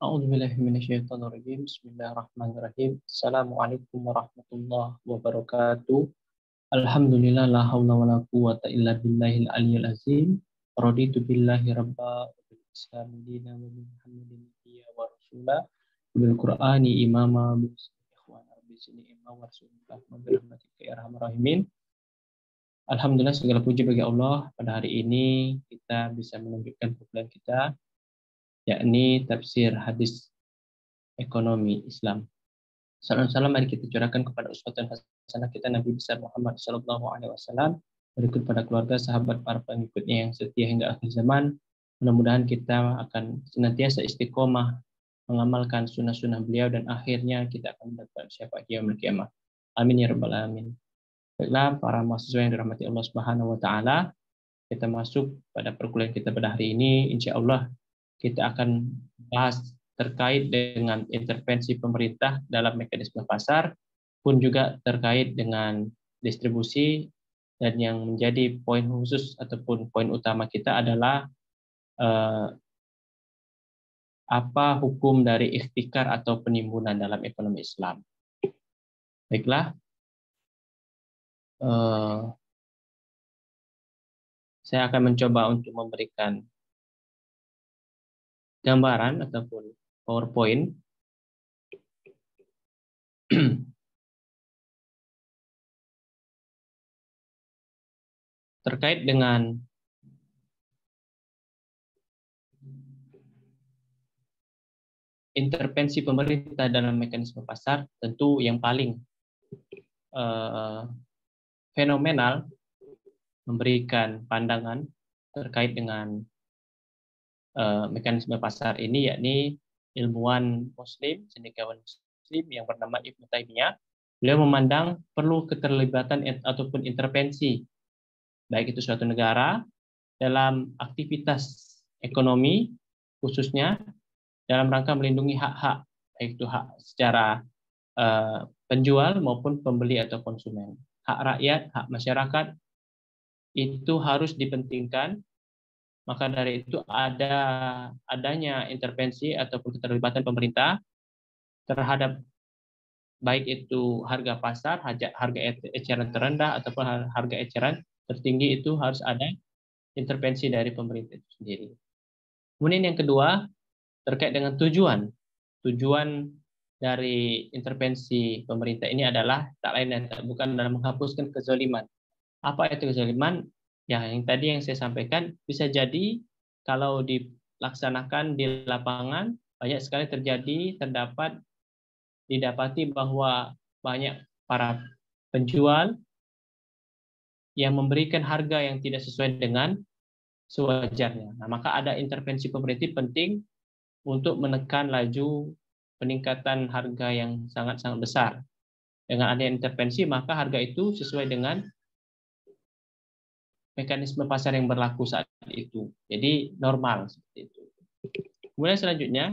A'udzubillahiminasyaitonirrajim. Bismillahirrahmanirrahim. Assalamualaikum warahmatullahi wabarakatuh. Alhamdulillah la haula wala quwata illa billahil aliyyil azim. Raditu billahi rabba wa bil islami dina wa bi Muhammadin nabiyya wa rasula bil Qur'ani imama bil ikhwan rabbi sini imam wa rasulullah wa bi rahmatika ya arhamar rahimin. Alhamdulillah segala puji bagi Allah, pada hari ini kita bisa menunjukkan program kita, yakni tafsir hadis ekonomi Islam. Salam mari kita curahkan kepada uswatun hasanah kita Nabi besar Muhammad sallallahu alaihi wasallam, berikut pada keluarga, sahabat, para pengikutnya yang setia hingga akhir zaman. Mudah-mudahan kita akan senantiasa istiqomah mengamalkan sunnah-sunnah beliau dan akhirnya kita akan mendapat syafaat yaumil qiyamah. Amin ya rabbal alamin. Baiklah para mahasiswa yang dirahmati Allah Subhanahu wa taala, kita masuk pada perkuliahan kita pada hari ini. Insyaallah kita akan bahas terkait dengan intervensi pemerintah dalam mekanisme pasar, pun juga terkait dengan distribusi, dan yang menjadi poin khusus ataupun poin utama kita adalah apa hukum dari ikhtikar atau penimbunan dalam ekonomi Islam. Baiklah, saya akan mencoba untuk memberikan gambaran ataupun PowerPoint terkait dengan intervensi pemerintah dalam mekanisme pasar. Tentu yang paling fenomenal memberikan pandangan terkait dengan mekanisme pasar ini, yakni ilmuwan Muslim, cendekiawan Muslim yang bernama Ibnu Taimiyah. Beliau memandang perlu keterlibatan ataupun intervensi, baik itu suatu negara dalam aktivitas ekonomi, khususnya dalam rangka melindungi hak-hak, baik itu hak secara penjual maupun pembeli atau konsumen. Hak rakyat, hak masyarakat itu harus dipentingkan. Maka dari itu adanya intervensi ataupun keterlibatan pemerintah terhadap baik itu harga pasar, harga eceran terendah ataupun harga eceran tertinggi, itu harus ada intervensi dari pemerintah itu sendiri. Kemudian yang kedua, terkait dengan tujuan dari intervensi pemerintah ini adalah tak lain dan tak bukan dalam menghapuskan kezaliman. Apa itu kezaliman? Ya, yang tadi yang saya sampaikan, bisa jadi kalau dilaksanakan di lapangan banyak sekali didapati bahwa banyak para penjual yang memberikan harga yang tidak sesuai dengan sewajarnya. Nah, maka ada intervensi pemerintah penting untuk menekan laju peningkatan harga yang sangat-sangat besar. Dengan adanya intervensi, maka harga itu sesuai dengan mekanisme pasar yang berlaku saat itu. Jadi normal seperti itu. Kemudian selanjutnya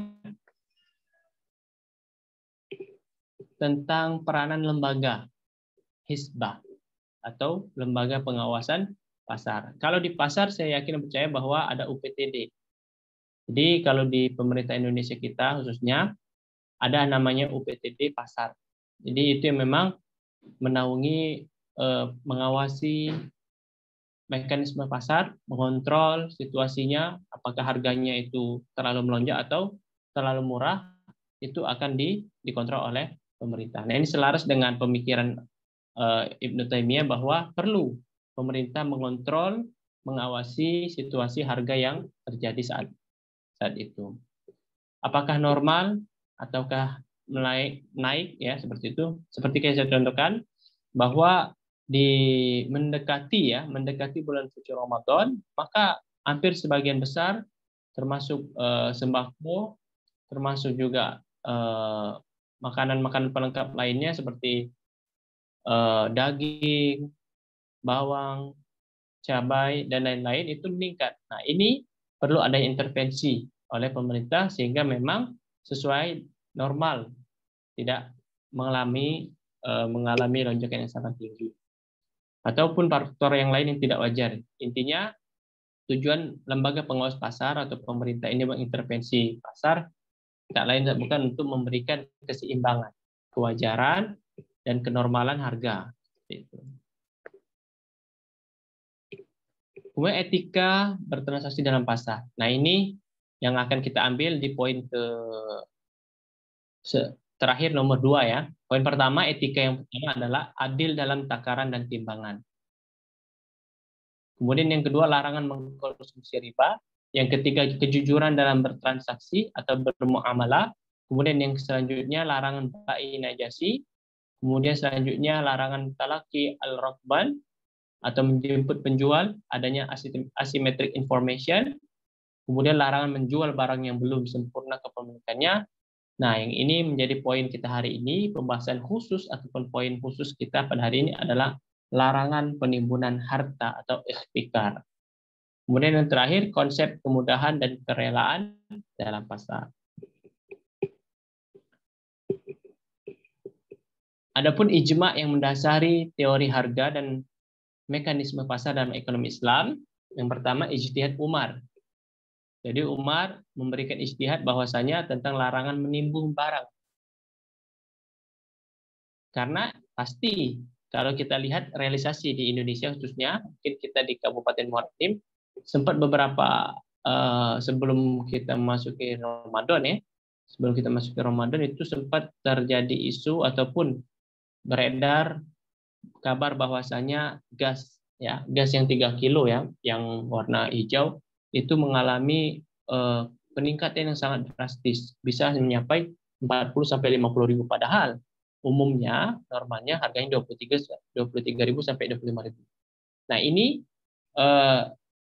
tentang peranan lembaga Hisbah atau lembaga pengawasan pasar. Kalau di pasar saya yakin dan percaya bahwa ada UPTD. Jadi kalau di pemerintah Indonesia kita khususnya ada namanya UPTD pasar. Jadi itu yang memang menaungi mengawasi mekanisme pasar, mengontrol situasinya, apakah harganya itu terlalu melonjak atau terlalu murah, itu akan dikontrol oleh pemerintah. Nah, ini selaras dengan pemikiran Ibnu Taimiyah bahwa perlu pemerintah mengontrol, mengawasi situasi harga yang terjadi saat itu. Apakah normal ataukah naik ya, seperti itu. Seperti yang saya contohkan bahwa mendekati bulan suci Ramadan, maka hampir sebagian besar termasuk sembako, termasuk juga makanan-makanan pelengkap lainnya seperti daging, bawang, cabai, dan lain-lain itu meningkat. Nah, ini perlu ada intervensi oleh pemerintah sehingga memang sesuai normal, tidak mengalami lonjakan yang sangat tinggi ataupun faktor yang lain yang tidak wajar. Intinya tujuan lembaga pengawas pasar atau pemerintah ini mengintervensi pasar Tak lain tak bukan untuk memberikan keseimbangan, kewajaran, dan kenormalan harga. Kemudian etika bertransaksi dalam pasar. Nah, ini yang akan kita ambil di poin terakhir nomor 2 ya. Poin pertama, etika yang pertama adalah adil dalam takaran dan timbangan. Kemudian yang kedua, larangan mengkonsumsi riba. Yang ketiga, kejujuran dalam bertransaksi atau bermuamalah. Kemudian yang selanjutnya, larangan ba'i najasi. Kemudian selanjutnya, larangan talaki al-rokban atau menjemput penjual, adanya asymmetric information. Kemudian larangan menjual barang yang belum sempurna kepemilikannya. Nah, yang ini menjadi poin kita hari ini. Pembahasan khusus ataupun poin khusus kita pada hari ini adalah larangan penimbunan harta atau ikhtikar. Kemudian yang terakhir, konsep kemudahan dan kerelaan dalam pasar. Adapun ijma yang mendasari teori harga dan mekanisme pasar dalam ekonomi Islam, yang pertama ijtihad Umar. Jadi Umar memberikan ijtihad bahwasanya tentang larangan menimbun barang. Karena pasti kalau kita lihat realisasi di Indonesia khususnya, mungkin kita di Kabupaten Muara Enim, sempat beberapa sebelum kita masuki Ramadan ya, sebelum kita masuki Ramadan itu sempat terjadi isu ataupun beredar kabar bahwasanya gas yang 3 kilo ya, yang warna hijau itu mengalami peningkatan yang sangat drastis, bisa mencapai 40 sampai 50 ribu, padahal umumnya normalnya harganya 23.000 sampai 25.000. Nah, ini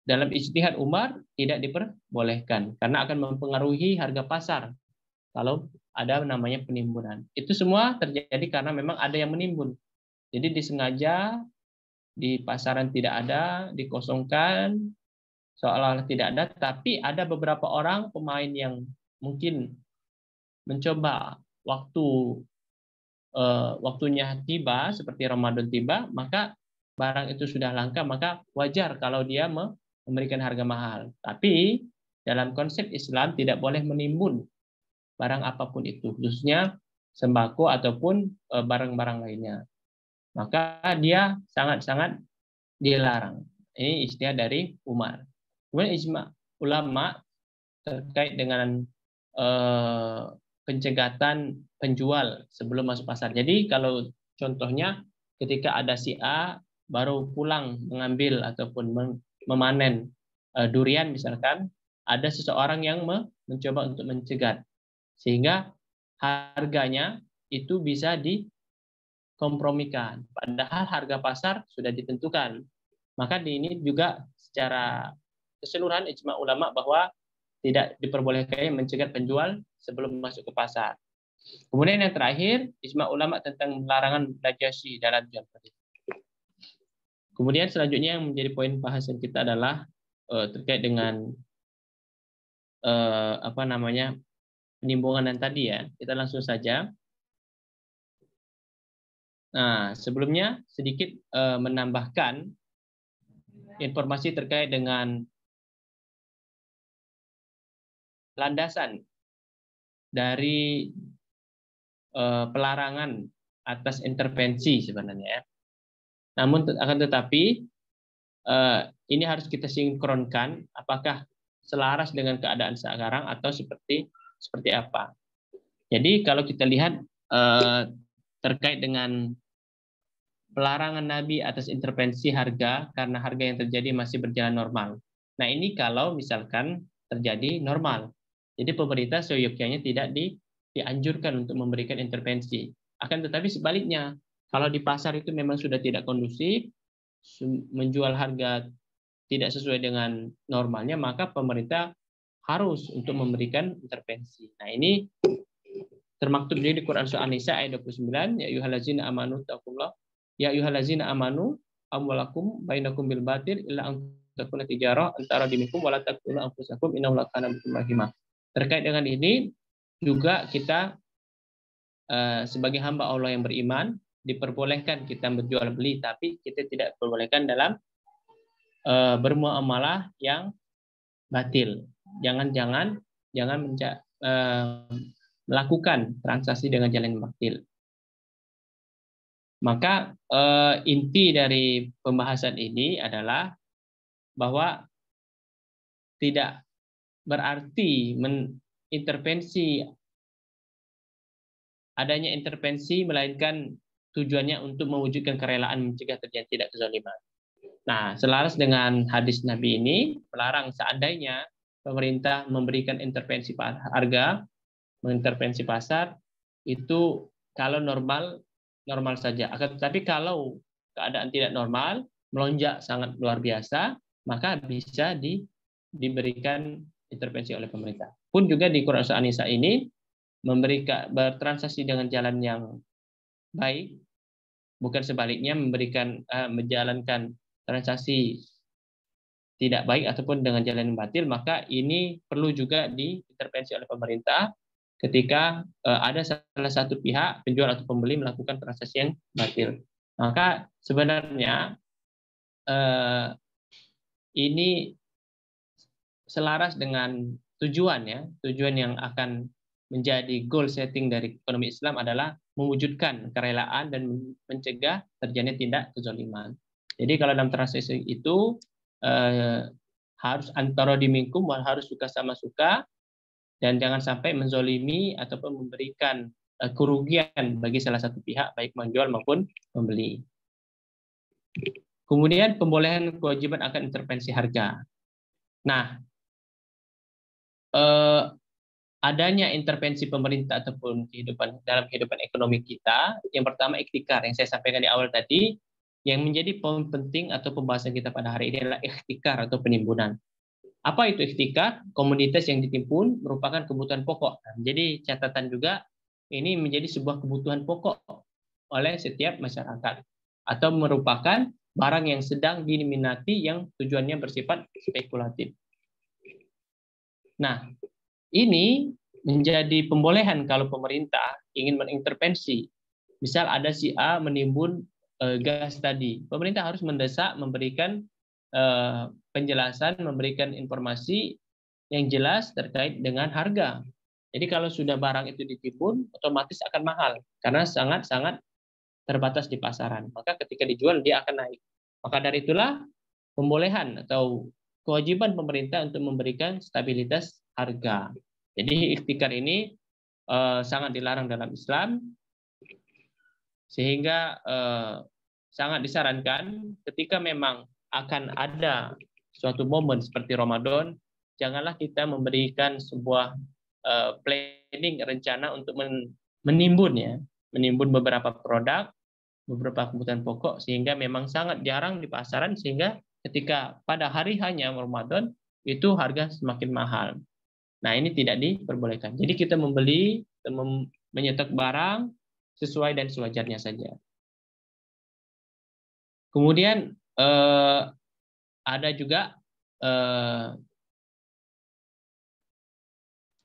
dalam ijtihad Umar tidak diperbolehkan karena akan mempengaruhi harga pasar kalau ada namanya penimbunan. Itu semua terjadi karena memang ada yang menimbun. Jadi disengaja di pasaran tidak ada, dikosongkan, seolah-olah tidak ada, tapi ada beberapa orang pemain yang mungkin mencoba waktunya tiba, seperti Ramadan tiba, maka barang itu sudah langka, maka wajar kalau dia memberikan harga mahal. Tapi dalam konsep Islam tidak boleh menimbun barang apapun itu, khususnya sembako ataupun barang-barang lainnya. Maka dia sangat-sangat dilarang. Ini ijtihad dari Umar. Kemudian ijma ulama terkait dengan pencegatan penjual sebelum masuk pasar. Jadi kalau contohnya ketika ada si A baru pulang mengambil ataupun memanen durian misalkan, ada seseorang yang mencoba untuk mencegat sehingga harganya itu bisa dikompromikan. Padahal harga pasar sudah ditentukan. Maka di ini juga secara keseluruhan ijma ulama bahwa tidak diperbolehkan mencegat penjual sebelum masuk ke pasar. Kemudian yang terakhir, ijma ulama tentang larangan najasi dalam jual beli. Kemudian selanjutnya yang menjadi poin bahasan kita adalah terkait dengan penimbunan tadi ya. Kita langsung saja. Nah, sebelumnya sedikit menambahkan informasi terkait dengan landasan dari pelarangan atas intervensi sebenarnya. Namun akan tetapi ini harus kita sinkronkan apakah selaras dengan keadaan sekarang atau seperti apa. Jadi kalau kita lihat terkait dengan pelarangan Nabi atas intervensi harga karena harga yang terjadi masih berjalan normal. Nah, ini kalau misalkan terjadi normal. Jadi pemerintah seyogyanya tidak dianjurkan untuk memberikan intervensi. Akan tetapi sebaliknya, kalau di pasar itu memang sudah tidak kondusif, menjual harga tidak sesuai dengan normalnya, maka pemerintah harus untuk memberikan intervensi. Nah, ini termaktub di Quran surah An-Nisa ayat 29, ya ayyuhallazina amanu taqullah, ya ayyuhallazina amanu amwalakum bainakum bil batil illa an takuna tijarah antara dimikum wala taqulu anfusakum innahu lakana bikum rahimah. Terkait dengan ini juga kita sebagai hamba Allah yang beriman diperbolehkan kita berjual beli, tapi kita tidak diperbolehkan dalam bermuamalah yang batil. Jangan melakukan transaksi dengan jalan batil. Maka inti dari pembahasan ini adalah bahwa tidak berarti adanya intervensi, melainkan tujuannya untuk mewujudkan kerelaan mencegah terjadi tidak kezaliman. Nah, selaras dengan hadis Nabi ini, melarang seandainya pemerintah memberikan intervensi harga, mengintervensi pasar, itu kalau normal, normal saja. Tapi kalau keadaan tidak normal, melonjak sangat luar biasa, maka bisa diberikan intervensi oleh pemerintah. Pun juga di Quran Surah An-Nisa ini, bertransaksi dengan jalan yang baik, bukan sebaliknya menjalankan transaksi tidak baik ataupun dengan jalan yang batil, maka ini perlu juga diintervensi oleh pemerintah ketika ada salah satu pihak penjual atau pembeli melakukan transaksi yang batil. Maka sebenarnya ini selaras dengan tujuan yang akan menjadi goal setting dari ekonomi Islam adalah mewujudkan kerelaan dan mencegah terjadinya tindak kezaliman. Jadi kalau dalam transaksi itu harus antara dimingkum, harus suka sama suka, dan jangan sampai menzolimi ataupun memberikan kerugian bagi salah satu pihak, baik menjual maupun membeli. Kemudian pembolehan kewajiban akan intervensi harga. Nah, adanya intervensi pemerintah ataupun dalam kehidupan ekonomi kita, yang pertama ikhtikar, yang saya sampaikan di awal tadi, yang menjadi poin penting atau pembahasan kita pada hari ini adalah ikhtikar atau penimbunan. Apa itu ikhtikar? Komoditas yang ditimbun merupakan kebutuhan pokok. Jadi catatan juga, ini menjadi sebuah kebutuhan pokok oleh setiap masyarakat, atau merupakan barang yang sedang diminati yang tujuannya bersifat spekulatif. Nah, ini menjadi pembolehan kalau pemerintah ingin mengintervensi. Misal ada si A menimbun gas tadi, pemerintah harus mendesak, memberikan penjelasan, memberikan informasi yang jelas terkait dengan harga. Jadi kalau sudah barang itu ditimbun, otomatis akan mahal karena sangat-sangat terbatas di pasaran. Maka ketika dijual dia akan naik. Maka dari itulah pembolehan atau kewajiban pemerintah untuk memberikan stabilitas harga. Jadi ikhtikar ini sangat dilarang dalam Islam, sehingga sangat disarankan ketika memang akan ada suatu momen seperti Ramadan, janganlah kita memberikan sebuah planning, rencana untuk menimbun beberapa produk, beberapa kebutuhan pokok, sehingga memang sangat jarang di pasaran, sehingga ketika pada hari hanya Ramadan itu harga semakin mahal. Nah, ini tidak diperbolehkan. Jadi kita membeli, menyetok barang sesuai dan sewajarnya saja. Kemudian ada juga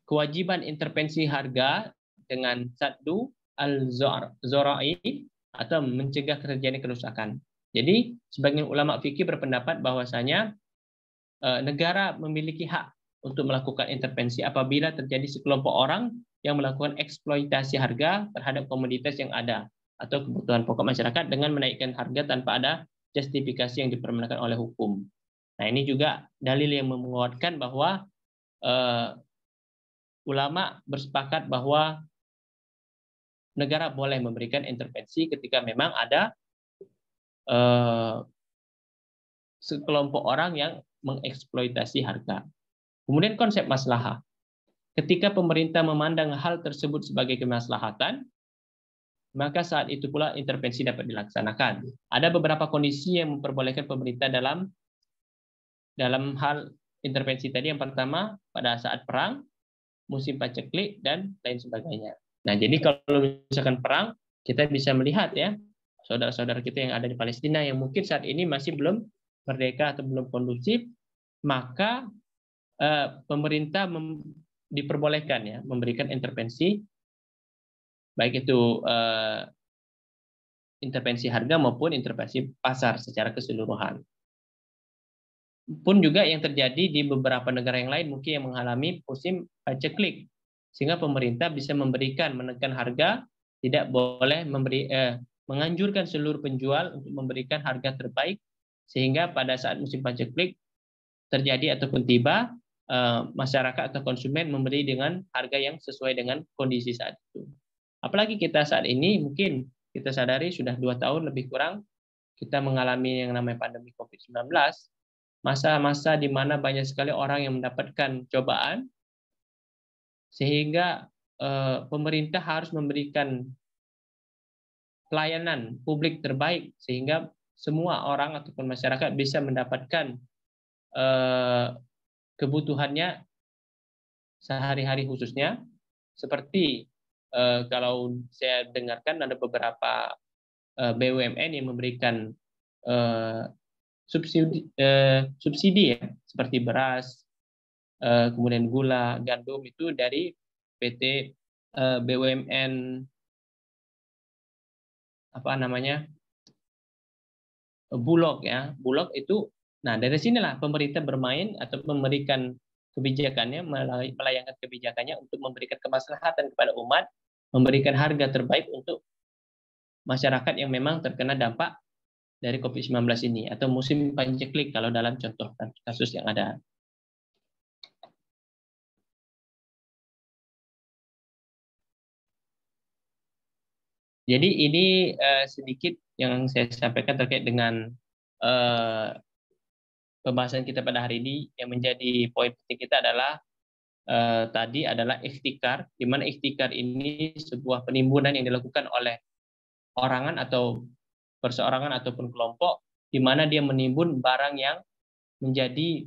kewajiban intervensi harga dengan saddu al-zorai atau mencegah terjadinya kerusakan. Jadi sebagian ulama fikih berpendapat bahwasanya negara memiliki hak untuk melakukan intervensi apabila terjadi sekelompok orang yang melakukan eksploitasi harga terhadap komoditas yang ada atau kebutuhan pokok masyarakat dengan menaikkan harga tanpa ada justifikasi yang dipermenangkan oleh hukum. Nah, ini juga dalil yang menguatkan bahwa ulama bersepakat bahwa negara boleh memberikan intervensi ketika memang ada sekelompok orang yang mengeksploitasi harga. Kemudian konsep maslahah. Ketika pemerintah memandang hal tersebut sebagai kemaslahatan, maka saat itu pula intervensi dapat dilaksanakan. Ada beberapa kondisi yang memperbolehkan pemerintah dalam hal intervensi tadi. Yang pertama, pada saat perang, musim paceklik, dan lain sebagainya. Nah, jadi kalau misalkan perang, kita bisa melihat ya, saudara-saudara kita yang ada di Palestina yang mungkin saat ini masih belum merdeka atau belum kondusif, maka pemerintah diperbolehkan ya memberikan intervensi, baik itu intervensi harga maupun intervensi pasar secara keseluruhan. Pun juga yang terjadi di beberapa negara yang lain mungkin yang mengalami musim paceklik. sehingga pemerintah bisa menekan harga, tidak boleh menganjurkan seluruh penjual untuk memberikan harga terbaik, sehingga pada saat musim paceklik terjadi ataupun tiba, masyarakat atau konsumen membeli dengan harga yang sesuai dengan kondisi saat itu. Apalagi kita saat ini mungkin kita sadari sudah 2 tahun lebih kurang kita mengalami yang namanya pandemi COVID-19, masa-masa di mana banyak sekali orang yang mendapatkan cobaan, sehingga pemerintah harus memberikan pelayanan publik terbaik sehingga semua orang ataupun masyarakat bisa mendapatkan kebutuhannya sehari-hari, khususnya seperti kalau saya dengarkan ada beberapa BUMN yang memberikan subsidi ya, seperti beras, kemudian gula, gandum itu dari PT BUMN apa namanya Bulog ya, Bulog itu. Nah, dari sinilah pemerintah bermain atau memberikan kebijakannya, melayangkan kebijakannya untuk memberikan kemaslahatan kepada umat, memberikan harga terbaik untuk masyarakat yang memang terkena dampak dari COVID-19 ini, atau musim paceklik kalau dalam contoh kasus yang ada. Jadi ini sedikit yang saya sampaikan terkait dengan pembahasan kita pada hari ini. Yang menjadi poin penting kita adalah tadi adalah ikhtikar, di mana ikhtikar ini sebuah penimbunan yang dilakukan oleh orangan atau perseorangan ataupun kelompok, di mana dia menimbun barang yang menjadi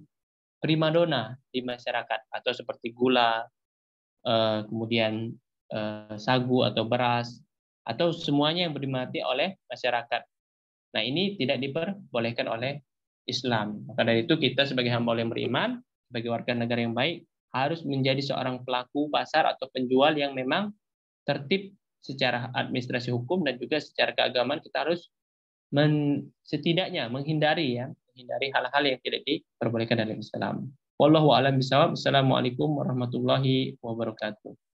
primadona di masyarakat, atau seperti gula, kemudian sagu atau beras, atau semuanya yang diminati oleh masyarakat. Nah, ini tidak diperbolehkan oleh Islam. Maka dari itu kita sebagai hamba yang beriman, sebagai warga negara yang baik, harus menjadi seorang pelaku pasar atau penjual yang memang tertib secara administrasi hukum dan juga secara keagamaan. Kita harus setidaknya menghindari hal-hal yang tidak diperbolehkan dalam Islam. Wallahu a'lam bishawab. Assalamualaikum warahmatullahi wabarakatuh.